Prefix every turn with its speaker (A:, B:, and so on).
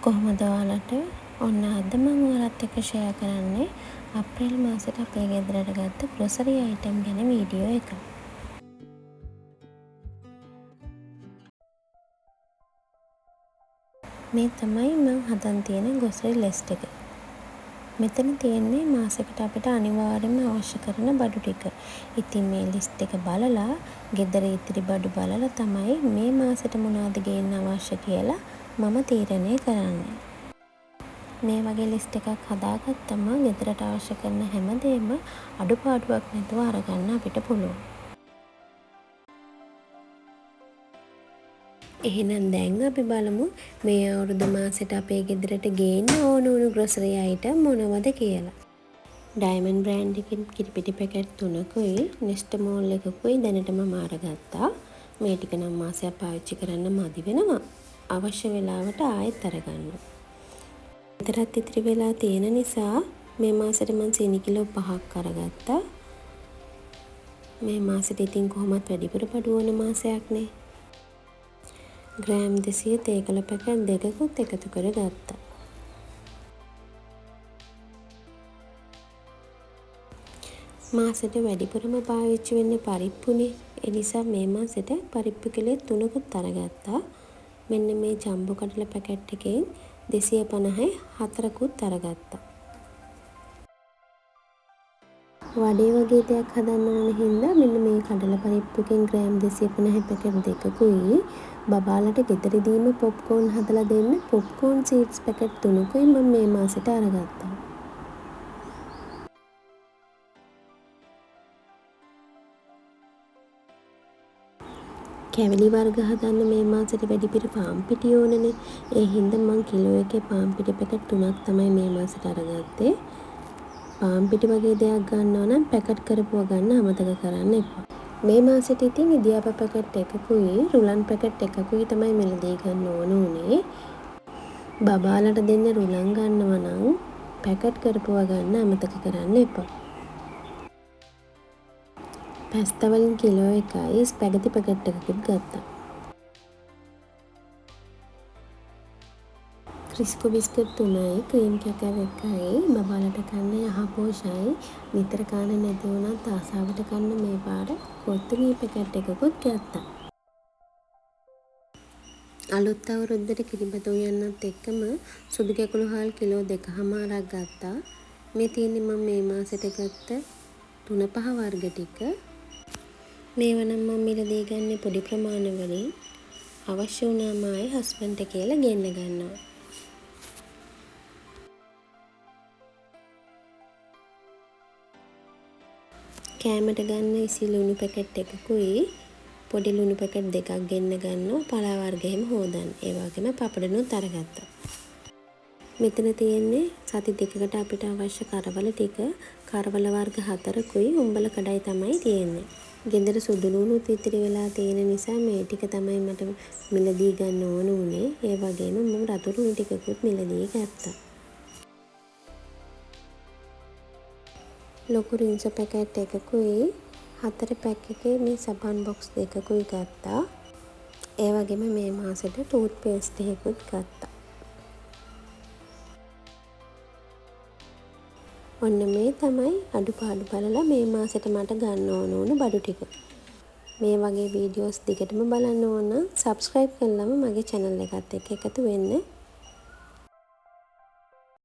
A: කොහොමද ඔයාලට ඔන්න අද මම ඔයාලත් එක්ක ෂෙයා කරන්නේ අප්‍රේල් මාසෙට අපේ ගෙදරට ගත්ත ග්‍රොසරි අයිටම් ගැන වීඩියෝ එක. මේ තමයි මම හදන් තියෙන ග්‍රොසරි ලිස්ට් එක. මෙතන තියෙන්නේ මාසෙකට අපිට අනිවාර්යයෙන්ම අවශ්‍ය කරන බඩු ටික. ඉතින් මේ ලිස්ට් එක බලලා ගෙදර ඉතිරි බඩු බලලා තමයි මේ මාසෙට මොනවද ගේන්න අවශ්‍ය කියලා මම තීරණය කරන්නේ. මේ වගේ ලිස්ට් එකක් හදාගත්තම ගෙදරට අවශ්‍ය කරන හැමදේම අඩුපාඩුවක් නැතුව අරගන්න අපිට පුළුවන්. එහෙනම් දැන් අපි බලමු මේ අවුරුදු මාසෙට අපේ ගෙදරට ගේන්න ඕන වුණු ග්‍රොසරි අයිටම් මොනවද කියලා. ඩයමන්ඩ් බ්‍රෑන්ඩ් එකකින් කිරිපිටි පැකට් 3කුයි නෙස්ටමෝල් එකකුයි දැනටම අරගත්තා. මේ ටික නම් මාසයක් පාවිච්චි කරන්න මදි වෙනවා. අවශ්‍ය වෙලාවට ආයෙත් අරගන්න. විතරත් ඉතිරි වෙලා තියෙන නිසා මේ මාසෙට මම සීනි කිලෝ 5ක් අරගත්තා. මේ මාසෙට ඉතින් කොහොමත් වැඩිපුර බඩු වුණ මාසයක්නේ. ග්‍රෑම් 200 තේකල පැකට් දෙකකුත් එකතු කරගත්තා. මාසෙට වැඩිපුරම පාවිච්චි වෙන්නේ පරිප්පුනේ. ඒ නිසා මේ මාසෙට පරිප්පු කිලෝ 3කුත් අරගත්තා. මෙන්න මේ ජම්බෝ කඩල පැකට් එකෙන් 250යි 4කුත් අරගත්තා. වඩේ වගේ දෙයක් හදන්න ඕන හින්දා මෙන්න මේ කඩල පරිප්පුකින් ග්‍රෑම් 250 පැකට් දෙකකුයි බබාලට ගෙදරදීම පොප්කෝන් හදලා දෙන්න පොප්කෝන් සීඩ්ස් පැකට් 3කුයි මම මේ මාසෙට අරගත්තා. කැවිලි වර්ග හදන්න මේ මාසෙට වැඩිපුර පාන් පිටි ඕනනේ. ඒ හින්දා මම කිලෝ එකේ පාන් පිටි පැකට් 3ක් තමයි මේ මාසෙට අරගත්තේ. පාන් පිටි වගේ දෙයක් ගන්නවා නම් පැකට් කරපුවා ගන්න අමතක කරන්න එපා. මේ මාසෙට ඉතින් ඉදියාප පැකට් එකකුයි රුලන් පැකට් එකකුයි තමයි මිලදී ගන්න ඕන උනේ. බබාලට දෙන්න රුලන් ගන්නවා නම් පැකට් කරපුවා ගන්න අමතක කරන්න එපා. පැස්තා වලින් කිලෝ 1යි ස්පැගති පැකට් එකකුත් ගත්තා. ක්‍රිස්කෝ බිස්කට් 3යි ක්‍රීම් කැකව් 1යි බබාලට කන්න යහපෝෂයි. නිතර කන්න නැති වුණත් ආසාවට කන්න මේ පාර කොත්තුමී පැකට් එකකුත් ගත්තා. අලුත් අවුරුද්දට කිරිබත උයන්නත් එක්කම සුදු කැකුළු හාල් කිලෝ 2කමාරක් ගත්තා. මේ තියෙන්නේ මම මේ මාසෙට ගත්ත 3-5 වර්ග ටික. මේවා නම් මම මිලදී ගන්නේ පොඩි ප්‍රමාණ වලින්. අවශ්‍ය වුණාම ආයේ හස්බන්ඩ්ට කියලා ගෙන්න ගන්නවා. කෑමට ගන්න ඉසි ලුණු පැකට් එකකුයි පොඩි ලුණු පැකට් දෙකක් ගෙන්න ගන්නවා පලා වර්ග එහෙම හොදන්න. ඒ වගේම පපඩනුත් අරගත්තා. මෙතන තියෙන්නේ සති දෙකකට අපිට අවශ්‍ය කරවල ටික. කරවල වර්ග 4කුයි උඹල කඩයි තමයි තියෙන්නේ. ගෙදර සුදු ලුණුත් ඉතිරි වෙලා තියෙන නිසා මේ ටික තමයි මට මිලදී ගන්න ඕන උනේ. ඒ වගේම මම රතු ලුණු ටිකකුත් මිලදී ගත්තා. ලොකු රින්ස පැකට් එකකුයි 4 පැක් එකේ මේ සබන් බොක්ස් දෙකකුයි ගත්තා. ඒ වගේම මේ මාසෙට ටූත් පේස්ට් එකකුත් ගත්තා. ඔන්න මේ තමයි අඩුපාඩු බලලා මේ මාසෙට මට ගන්න ඕන වුණු බඩු ටික. මේ වගේ වීඩියෝස් දිගටම බලන්න ඕන නම් subscribe කරලම මගේ channel එකත් එක්ක එකතු වෙන්න.